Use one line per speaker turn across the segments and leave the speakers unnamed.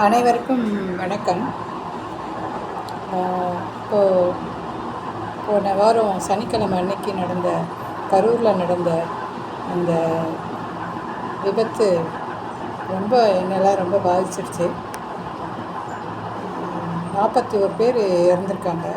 அனைவருக்கும் வணக்கம். இப்போது போன வாரம் சனிக்கிழமை அன்னைக்கு கரூரில் நடந்த அந்த விபத்து என்னெல்லாம் ரொம்ப பாதிச்சிருச்சு. 41 பேர் இறந்துருக்காங்க.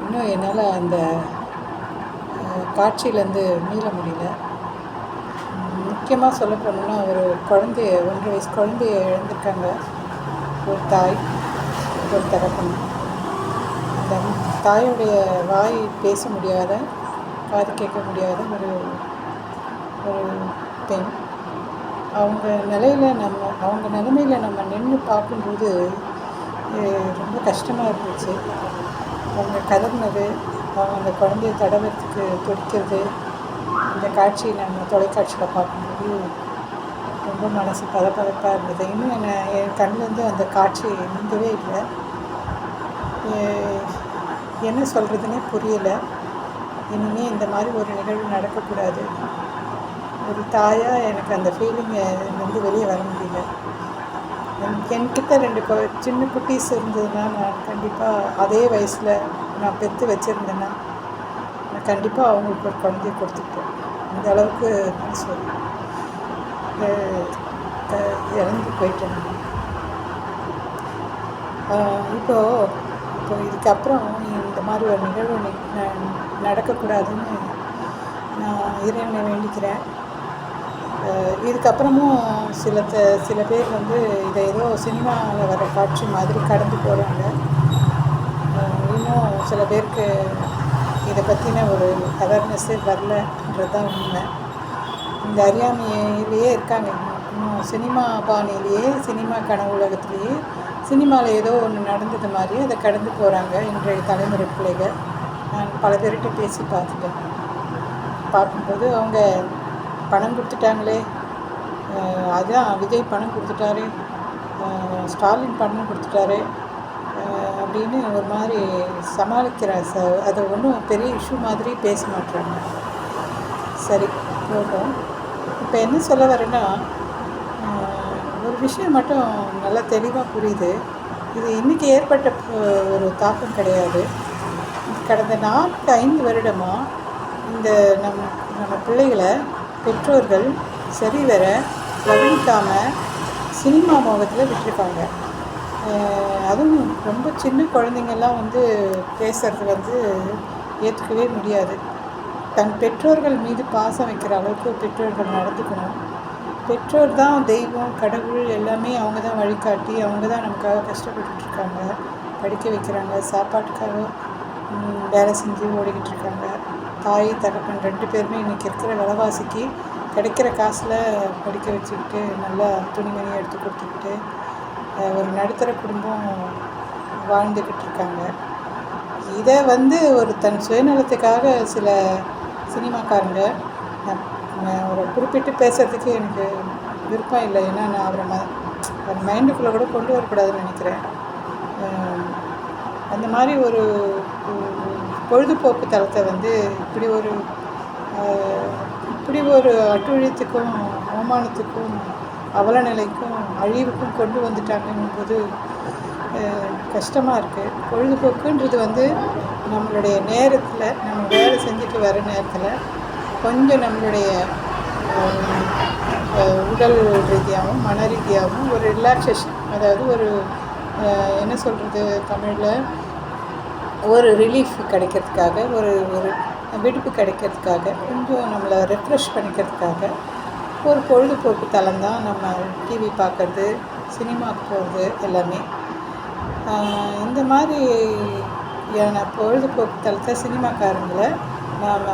இன்னும் என்னால் அந்த காட்சியிலேருந்து மீள முடியல. முக்கியமாக சொல்ல போனோம்னா, ஒரு 1.5 வயசு குழந்தைய இழந்திருக்காங்க. ஒரு தாய், ஒரு தகப்பன். அந்த தாயுடைய வாய் பேச முடியாத, காது கேட்க முடியாத ஒரு பெண். அவங்க நிலைமையில் நம்ம நின்று பார்க்கும்போது ரொம்ப கஷ்டமாக இருந்துச்சு. அவங்க கதறினது, அவங்க அந்த குழந்தைய தடவத்துக்கு துடிக்கிறது, இந்த காட்சி நம்ம தொலைக்காட்சியில் பார்க்கும்போது ரொம்ப மனசு பதப்பதப்பாக இருந்தது. இன்னும் என் கண்ணிலேருந்து அந்த காட்சி நீங்கவே இல்லை. என்ன சொல்கிறதுனே புரியலை. இனிமேல் இந்த மாதிரி ஒரு நிகழ்வு நடக்கக்கூடாது. ஒரு தாயாக எனக்கு அந்த ஃபீலிங்கை வெளியே வர முடியல. என்கிட்ட 2 சின்ன குட்டீஸ் இருந்ததுன்னா, நான் கண்டிப்பாக அதே வயசில் நான் பெற்று வச்சுருந்தேன்னா, நான் கண்டிப்பாக அவங்களுக்கு ஒரு குழந்தைய கொடுத்துருப்பேன். அந்த அளவுக்கு மனசு இறந்து போயிட்டேன். இப்போ இதுக்கப்புறம் இந்த மாதிரி ஒரு நிகழ்வு நடக்கக்கூடாதுன்னு நான் இறைவனை வேண்டிக்கிறேன். இதுக்கப்புறமும் சில பேர் இதை ஏதோ சினிமாவில் வர காட்சி மாதிரி கடந்து போகிறாங்க. இன்னும் சில பேருக்கு இதை பற்றின ஒரு அவேர்னஸ்ஸே வரலன்றது தான் உண்மை. இந்த அறியாமையிலேயே இருக்காங்க. இன்னும் சினிமா பாணியிலேயே, சினிமா கனவு உலகத்துலேயே சினிமாவில் ஏதோ ஒன்று நடந்தது மாதிரி அதை கடந்து போகிறாங்க இன்றைய தலைமுறை பிள்ளைகள். நான் பல பேர்கிட்ட பேசி பார்க்கும்போது அவங்க பணம் கொடுத்துட்டாங்களே, அதுதான் விஜய் பணம் கொடுத்துட்டாரு, ஸ்டாலின் பணம் கொடுத்துட்டாரு அப்படின்னு ஒரு மாதிரி அதை ஒன்றும் பெரிய இஷ்யூ மாதிரி பேச மாட்டுறாங்க. சரி, போகும். இப்போ என்ன சொல்ல வரேன்னா, ஒரு விஷயம் மட்டும் நல்லா தெளிவாக புரியுது. இது இன்றைக்கி ஏற்பட்ட ஒரு தாக்கம் கிடையாது. கடந்த 4-5 வருடமாக இந்த நம்ம பிள்ளைகளை பெற்றோர்கள் சரிவர கவனிக்காமல் சினிமா மோகத்தில் விட்டுருக்காங்க. அதுவும் ரொம்ப சின்ன குழந்தைங்கள்லாம் பேசுகிறது ஏற்றுக்கவே முடியாது. தன் பெற்றோர்கள் மீது பாசம் வைக்கிற அளவுக்கு பெற்றோர்கள் நடந்துக்கணும். பெற்றோர் தான் தெய்வம், கடவுள், எல்லாமே அவங்க தான் வழிகாட்டி, அவங்க தான் நமக்காக கஷ்டப்பட்டுருக்காங்க, படிக்க வைக்கிறாங்க, சாப்பாட்டுக்காக வேலை செஞ்சு ஓடிக்கிட்டு இருக்காங்க. தாய் தகப்பன் 2 பேருமே இன்றைக்கி இருக்கிற விலைவாசிக்கு கிடைக்கிற காசில் படிக்க வச்சுக்கிட்டு நல்லா துணிமணி எடுத்து கொடுத்துக்கிட்டு ஒரு நடுத்தர குடும்பம் வாழ்ந்துக்கிட்டு இருக்காங்க. இதை ஒரு தன் சுயநலத்துக்காக சில சினிமாக்காரங்க, அவரை குறிப்பிட்டு பேசுகிறதுக்கு எனக்கு விருப்பம் இல்லை. ஏன்னா நான் அவரை மைண்டுக்குள்ளே கூட கொண்டு வரக்கூடாதுன்னு நினைக்கிறேன். அந்த மாதிரி ஒரு பொழுதுபோக்கு தளத்தை இப்படி ஒரு அட்டுழியத்துக்கும், அவமானத்துக்கும், அவலநிலைக்கும், அழிவுக்கும் கொண்டு வந்துட்டாங்கங்கும்போது கஷ்டமாக இருக்குது. பொழுதுபோக்குன்றது நம்மளுடைய நேரத்தில், நம்ம வேலை செஞ்சுட்டு வர நேரத்தில் கொஞ்சம் நம்மளுடைய உடல் ரீதியாகவும் மன ரீதியாகவும் ஒரு ரிலாக்ஸேஷன், அதாவது என்ன சொல்கிறது தமிழில், ஒரு ரிலீஃப் கிடைக்கிறதுக்காக, ஒரு விடுப்பு கிடைக்கிறதுக்காக, கொஞ்சம் நம்மளை ரெஃப்ரெஷ் பண்ணிக்கிறதுக்காக ஒரு பொழுதுபோக்கு தளம் தான் நம்ம டிவி பார்க்குறது, சினிமாவுக்கு போகிறது எல்லாமே. இந்த மாதிரியான பொழுதுபோக்கு தளத்தை சினிமாக்காரங்களை நாம்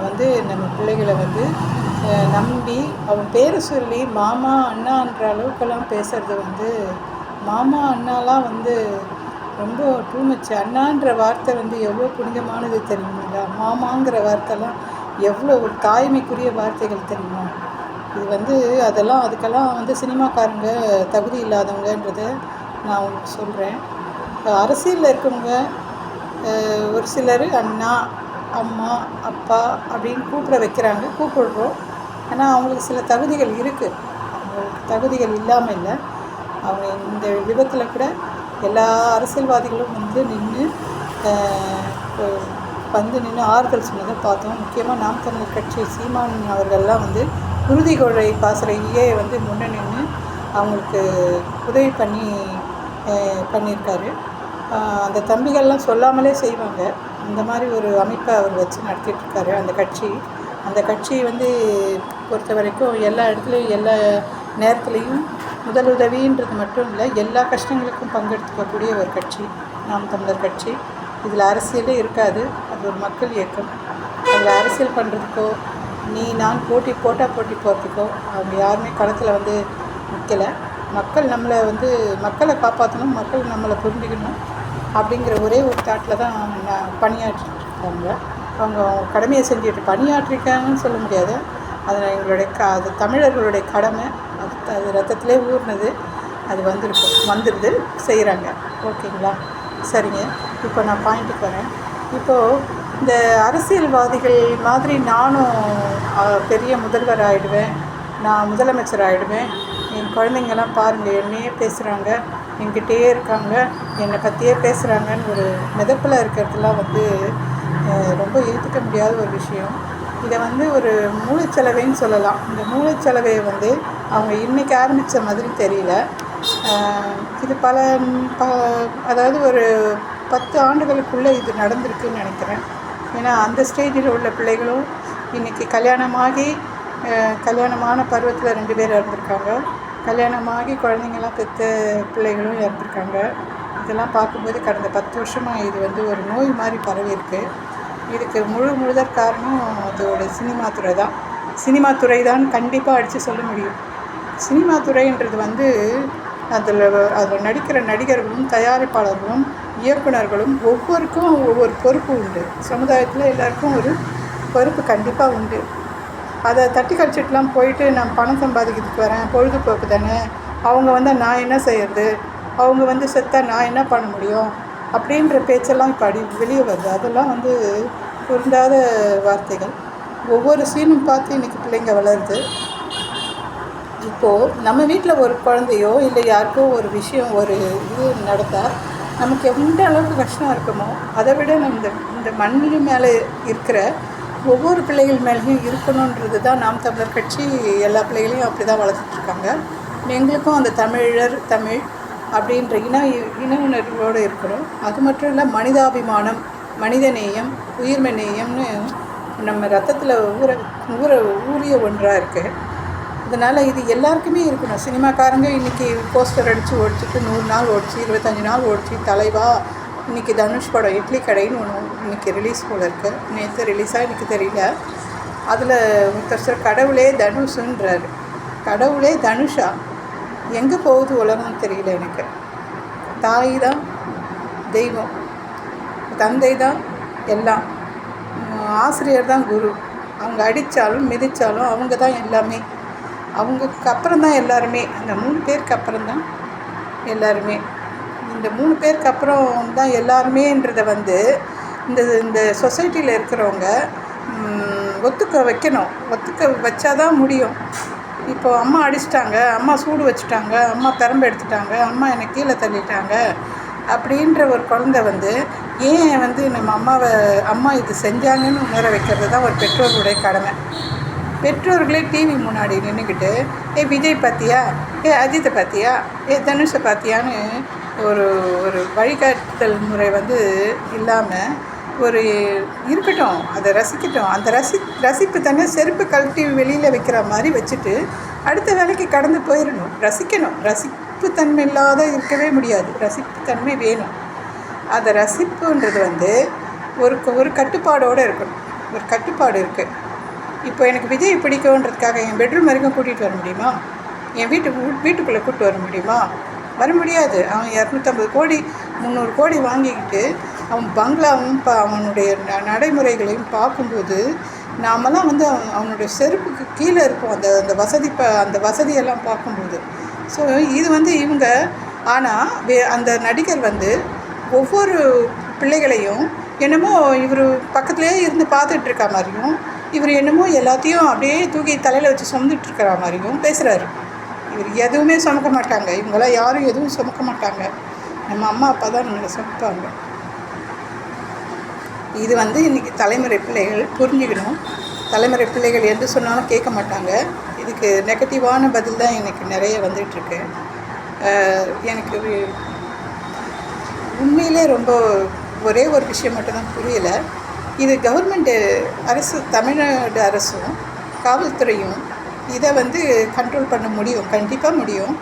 நம்ம பிள்ளைகளை நம்பி அவன் பேரை சொல்லி மாமா அண்ணான்ற அளவுக்கெல்லாம் பேசுகிறது மாமா அண்ணாலாம் ரொம்ப டூ மச். அண்ணான்ற வார்த்தை எவ்வளோ புனிதமானது தெரியுங்களா? மாமாங்கிற வார்த்தைலாம் எவ்வளோ ஒரு தாய்மைக்குரிய வார்த்தைகள் தெரியுமா? இது அதுக்கெல்லாம் சினிமாக்காரங்க தகுதி இல்லாதவங்கன்றதை நான் உங்களுக்கு சொல்கிறேன். அரசியலில் இருக்கவங்க ஒரு சிலர் அண்ணா, அம்மா, அப்பா அப்படின்னு கூப்பிடுறோம். ஆனால் அவங்களுக்கு சில தகுதிகள் இருக்குது. அவங்களுக்கு தகுதிகள் இல்லாமல் இல்லை. அவங்க இந்த விபத்தில் கூட எல்லா அரசியல்வாதிகளும் வந்து நின்று ஆறுதல் சொன்னதை பார்த்தோம். முக்கியமாக நாம் தமிழர் கட்சி சீமான் அவர்கள்லாம் வந்து உறுதிக்கொடை பாசறையே வந்து முன்னே நின்று அவங்களுக்கு உதவி பண்ணியிருக்காரு. அந்த தம்பிகள்லாம் சொல்லாமலே செய்வாங்க. அந்த மாதிரி ஒரு அமைப்பை அவர் வச்சு நடத்திட்டுருக்காரு அந்த கட்சி வந்து பொறுத்த வரைக்கும் எல்லா இடத்துலையும் எல்லா நேரத்துலேயும் முதலுதவின்றது மட்டும் இல்லை, எல்லா கஷ்டங்களுக்கும் பங்கெடுத்துக்கக்கூடிய ஒரு கட்சி நாம் தமிழர் கட்சி. இதில் அரசியலே இருக்காது. அது ஒரு மக்கள் இயக்கம். அதில் அரசியல் பண்ணுறதுக்கோ நான் போட்டி போகிறதுக்கோ அவங்க யாருமே களத்தில் வந்து நிற்கலை. மக்கள் நம்மளை வந்து மக்களை காப்பாற்றணும், மக்கள் நம்மளை புரிஞ்சுக்கணும் அப்படிங்கிற ஒரே ஒரு தாட்டில் தான் பணியாற்றிட்டுருக்காங்க. அவங்க கடமையை செஞ்சுட்டு பணியாற்றிருக்காங்கன்னு சொல்ல முடியாது. அதில் எங்களுடைய அது தமிழர்களுடைய கடமை. அது ரத்தத்திலே ஊர்னது. அது வந்துடுது செய்கிறாங்க. ஓகேங்களா? சரிங்க. இப்போ நான் பாயிண்ட்டுக்கு வரேன். இப்போது இந்த அரசியல்வாதிகள் மாதிரி நானும் பெரிய முதல்வர் ஆகிடுவேன், நான் முதலமைச்சர் ஆகிடுவேன், என் குழந்தைங்கள்லாம் பாருங்கள் என்னையே பேசுகிறாங்க, என்கிட்டயே இருக்காங்க, என்னை பற்றியே பேசுகிறாங்கன்னு ஒரு மிதப்பில் இருக்கிறதுலாம் வந்து ரொம்ப ஏற்றுக்க முடியாத ஒரு விஷயம். இதை வந்து ஒரு மூளைச்சலவைன்னு சொல்லலாம். இந்த மூளைச்சலவையை வந்து அவங்க இன்றைக்கி ஆரம்பித்த மாதிரி தெரியல. இது அதாவது ஒரு 10 ஆண்டுகளுக்குள்ளே இது நடந்திருக்குன்னு நினைக்கிறேன். ஏன்னா அந்த ஸ்டேஜில் உள்ள பிள்ளைகளும் இன்றைக்கி கல்யாணமான பருவத்தில் 2 பேர் இறந்துருக்காங்க. கல்யாணமாகி குழந்தைங்கள்லாம் பெற்ற பிள்ளைகளும் இறந்துருக்காங்க. இதெல்லாம் பார்க்கும்போது கடந்த 10 வருஷமாக இது வந்து ஒரு நோய் மாதிரி பரவி இருக்குது. இதுக்கு முதற் காரணம் அதோட சினிமா துறை தான் கண்டிப்பாக அடித்து சொல்ல முடியும். சினிமா துறைன்றது வந்து அதில் நடிக்கிற நடிகர்களும் தயாரிப்பாளர்களும் இயக்குநர்களும் ஒவ்வொருக்கும் ஒவ்வொரு பொறுப்பு உண்டு. சமுதாயத்தில் எல்லாருக்கும் ஒரு பொறுப்பு கண்டிப்பாக உண்டு. அதை தட்டி கழிச்சிட்டுலாம் போயிட்டு நான் பணம் சம்பாதிக்கிறதுக்கு வரேன், பொழுதுபோக்கு தானே, அவங்க வந்தால் நான் என்ன செய்யறது, அவங்க வந்து செத்தா நான் என்ன பண்ண முடியும் அப்படின்ற பேச்செல்லாம் இப்போ வெளியே வருது. அதெல்லாம் வந்து பொருந்தாத வார்த்தைகள். ஒவ்வொரு சீனும் பார்த்து இன்றைக்கி பிள்ளைங்க வளருது. இப்போது நம்ம வீட்டில் ஒரு குழந்தையோ இல்லை யாருக்கோ ஒரு விஷயம் ஒரு இது நடந்தால் நமக்கு எந்த அளவுக்கு கஷ்டம் இருக்குமோ அதை விட இந்த மண்ணின் மேலே இருக்கிற ஒவ்வொரு பிள்ளைகள் மேலேயும் இருக்கணுன்றது தான் நாம் தமிழர் கட்சி எல்லா பிள்ளைகளையும் அப்படி தான் வளர்த்துட்ருக்காங்க. எங்களுக்கும் அந்த தமிழ் அப்படின்ற இன உணர்வோடு இருக்கிறோம். அது மட்டும் இல்லை, மனிதாபிமானம், மனிதநேயம், உயிர்மை நேயம்னு நம்ம ரத்தத்தில் ஊறிய ஒன்றாக இருக்குது. அதனால் இது எல்லாருக்குமே இருக்கணும். சினிமாக்காரங்க இன்றைக்கி போஸ்டர் அடித்து ஓடிச்சிட்டு 100 நாள் ஓடிச்சு, 25 நாள் ஓடிச்சு. தலைவா இன்றைக்கி தனுஷ் படம் இட்லி கடைன்னு ஒன்று இன்றைக்கி ரிலீஸ் போல் இருக்குது. நேற்று ரிலீஸாக எனக்கு தெரியல. அதில் ஒருத்தர் கடவுளே தனுஷுன்றாரு. கடவுளே தனுஷா? எங்கே போகுது உலகம்னு தெரியல எனக்கு. தாய் தான் தெய்வம், தந்தை தான் எல்லாம், ஆசிரியர் தான் குரு. அவங்க அடித்தாலும் மிதித்தாலும் அவங்க தான் எல்லாமே. அவங்களுக்கு அப்புறம் தான் எல்லாருமே. அந்த 3 பேருக்கு அப்புறம் தான் எல்லாருமே. இந்த 3 பேருக்கு அப்புறம் தான் எல்லாருமேன்றதை வந்து இந்த சொசைட்டியில் இருக்கிறவங்க ஒத்துக்க வச்சாதான் முடியும். இப்போது அம்மா அடிச்சிட்டாங்க, அம்மா சூடு வச்சுட்டாங்க, அம்மா பெரம்பு எடுத்துட்டாங்க, அம்மா என்னை கீழே தள்ளிட்டாங்க அப்படின்ற ஒரு குழந்தை வந்து ஏன் வந்து நம்ம அம்மா இது செஞ்சாங்கன்னு உணர வைக்கிறது தான் ஒரு பெற்றோர்களுடைய கடமை. பெற்றோர்களே டிவி முன்னாடி நின்றுக்கிட்டு விஜய் பார்த்தியா, அஜித்தை பார்த்தியா, தனுஷை பார்த்தியான்னு ஒரு வழிகாட்டுதல் முறை வந்து இல்லாமல் ஒரு இருக்கட்டும், அதை ரசிக்கட்டும். அந்த ரசிப்பு தானே செருப்பு கழட்டி வெளியில் வைக்கிற மாதிரி வச்சுட்டு அடுத்த வேலைக்கு கடந்து போயிடணும். ரசிப்பு தன்மை இல்லாத இருக்கவே முடியாது. ரசிப்பு தன்மை வேணும். அந்த ரசிப்புன்றது வந்து ஒரு கட்டுப்பாடோடு இருக்கணும். ஒரு கட்டுப்பாடு இருக்குது. இப்போ எனக்கு விஜய் பிடிக்கும்ன்றதுக்காக என் பெட்ரூம் வரைக்கும் கூட்டிகிட்டு வர முடியுமா? என் வீட்டுக்குள்ளே கூப்பிட்டு வர முடியுமா? வர முடியாது. அவன் 250 கோடி 300 கோடி வாங்கிக்கிட்டு அவன் பங்களாவும் அவனுடைய நடைமுறைகளையும் பார்க்கும்போது நாமெல்லாம் வந்து அவனுடைய செருப்புக்கு கீழே இருப்போம். அந்த வசதியெல்லாம் பார்க்கும்போது. ஸோ இது வந்து இவங்க ஆனால் அந்த நடிகர் வந்து ஒவ்வொரு பிள்ளைகளையும் என்னமோ இவர் பக்கத்துலேயே இருந்து பார்த்துட்ருக்க மாதிரியும், இவர் என்னமோ எல்லாத்தையும் அப்படியே தூக்கி தலையில் வச்சு சுமந்துட்டுருக்கிற மாதிரியும் பேசுகிறாரு. இவர் எதுவுமே சுமக்க மாட்டாங்க. இவங்களாம் யாரும் எதுவும் சுமக்க மாட்டாங்க. நம்ம அம்மா அப்பா தான் நம்மளை சுமப்பாங்க. இது வந்து இன்றைக்கி தலைமுறை பிள்ளைகள் புரிஞ்சுக்கணும். தலைமுறை பிள்ளைகள் எது சொன்னாலும் கேட்க மாட்டாங்க. இதுக்கு நெகட்டிவான பதில் தான் எனக்கு நிறைய வந்துகிட்ருக்கு. எனக்கு உண்மையிலே ரொம்ப ஒரே ஒரு விஷயம் மட்டும்தான் புரியலை. இது கவர்மெண்ட்டு அரசு, தமிழ்நாடு அரசும் காவல்துறையும் இதை வந்து கண்ட்ரோல் பண்ண முடியும், கண்டிப்பாக முடியும்.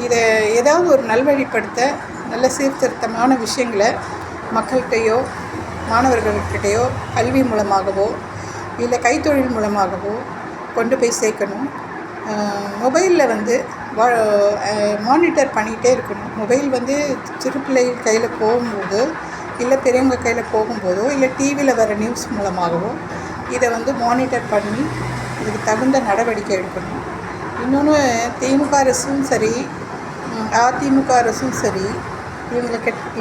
இதை ஏதாவது ஒரு நல்வழிப்படுத்த நல்ல சீர்திருத்தமான விஷயங்களை மக்கள்கிட்டையோ மாணவர்கள்கிட்டையோ கல்வி மூலமாகவோ இல்லை கைத்தொழில் மூலமாகவோ கொண்டு போய் சேர்க்கணும். மொபைலில் வந்து மானிட்டர் பண்ணிகிட்டே இருக்கணும். மொபைல் வந்து சிறு பிள்ளைகள் கையில் போகும்போது இல்லை பெரியவங்க கையில் போகும்போதோ இல்லை டிவியில் வர நியூஸ் மூலமாகவோ இதை வந்து மானிட்டர் பண்ணி இதுக்கு தகுந்த நடவடிக்கை எடுக்கணும். இன்னொன்று, திமுக அரசும் சரி அதிமுக அரசும் சரி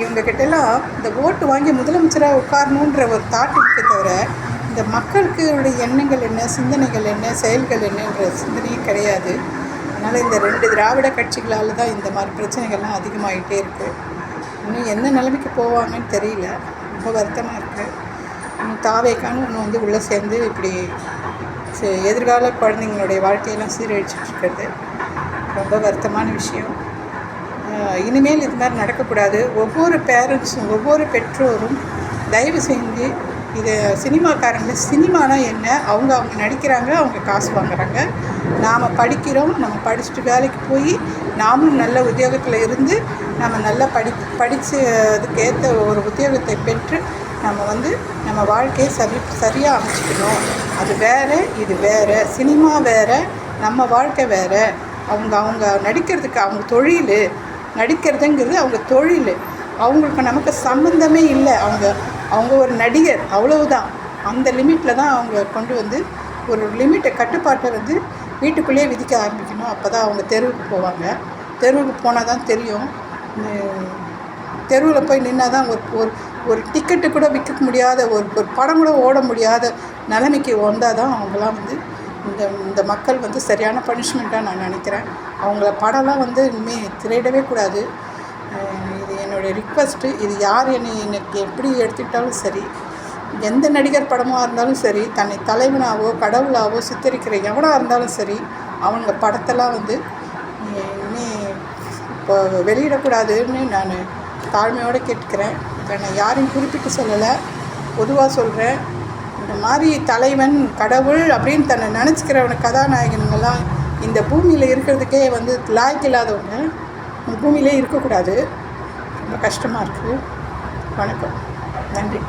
இவங்கக்கிட்டலாம் இந்த ஓட்டு வாங்கி முதலமைச்சராக உட்காரணுன்ற ஒரு தாட் இருக்கே தவிர இந்த மக்களுக்கு எண்ணங்கள் என்ன, சிந்தனைகள் என்ன, செயல்கள் என்னன்ற சிந்தனையே கிடையாது. அதனால் இந்த 2 திராவிட கட்சிகளால் தான் இந்த மாதிரி பிரச்சனைகள்லாம் அதிகமாகிட்டே இருக்குது. இன்னும் என்ன நிலைமைக்கு போவாங்கன்னு தெரியல. ரொம்ப வருத்தமாக இருக்குது. இன்னும் தாவேக்கான்னு ஒன்று வந்து உள்ளே சேர்ந்து இப்படி எதிர்கால குழந்தைங்களுடைய வாழ்க்கையெல்லாம் சீரழிச்சிட்ருக்கிறது ரொம்ப வருத்தமான விஷயம். இனிமேல் இது மாதிரி நடக்கக்கூடாது. ஒவ்வொரு பேரண்ட்ஸும் ஒவ்வொரு பெற்றோரும் தயவு செஞ்சு இதை சினிமானா என்ன, அவங்க நடிக்கிறாங்க, அவங்க காசு வாங்குறாங்க. நாம் படிக்கிறோம், நம்ம படிச்சுட்டு வேலைக்கு போய் நாமும் நல்ல உத்தியோகத்தில் இருந்து நம்ம நல்லா படித்து அதுக்கேற்ற ஒரு உத்தியோகத்தை பெற்று நம்ம வந்து நம்ம வாழ்க்கையை சரியாக அமைச்சிக்கணும். அது வேறு, இது வேறு. சினிமா வேறு, நம்ம வாழ்க்கை வேறு. அவங்க நடிக்கிறதுக்கு அவங்க தொழில், நடிக்கிறதுங்கிறது அவங்க தொழில். அவங்களுக்கு நமக்கு சம்மந்தமே இல்லை. அவங்க ஒரு நடிகர், அவ்வளவுதான். அந்த லிமிட்டில் தான் அவங்க கொண்டு வந்து ஒரு லிமிட்டை, கட்டுப்பாட்டை வந்து வீட்டுக்குள்ளேயே விதிக்க ஆரம்பிக்கணும். அப்போ தான் அவங்க தெருவுக்கு போவாங்க. தெருவுக்கு போனால் தான் தெரியும். தெருவில் போய் நின்னால் தான் ஒரு டிக்கெட்டு கூட விற்க முடியாத, ஒரு படம் கூட ஓட முடியாத நிலைமைக்கு வந்தால் தான் அவங்களாம் வந்து இந்த மக்கள் வந்து சரியான பனிஷ்மெண்ட்டாக நான் நினைக்கிறேன். அவங்கள படம்லாம் வந்து இனிமேல் திரையிடவே கூடாது. இது என்னுடைய ரிக்வெஸ்ட்டு. இது யார் எனக்கு எப்படி எடுத்துக்கிட்டாலும் சரி, எந்த நடிகர் படமாக இருந்தாலும் சரி, தன்னை தலைவனாவோ கடவுளாவோ சித்தரிக்கிற எவனாக இருந்தாலும் சரி, அவங்க படத்தெல்லாம் வந்து இனிமேல் இப்போ வெளியிடக்கூடாதுன்னு நான் தாழ்மையோடு கேட்டுக்கிறேன். இப்போ நான் யாரையும் குறிப்பிட்டு சொல்லலை, பொதுவாக சொல்கிறேன். இந்த மாதிரி தலைவன் கடவுள் அப்படின்னு தன்னை நினச்சிக்கிறவன கதாநாயகனுங்கெல்லாம் இந்த பூமியில் இருக்கிறதுக்கே வந்து லாய்க்கு இல்லாதவங்க இந்த பூமியிலே இருக்கக்கூடாது. ரொம்ப கஷ்டமாக இருக்குது. வணக்கம், நன்றி.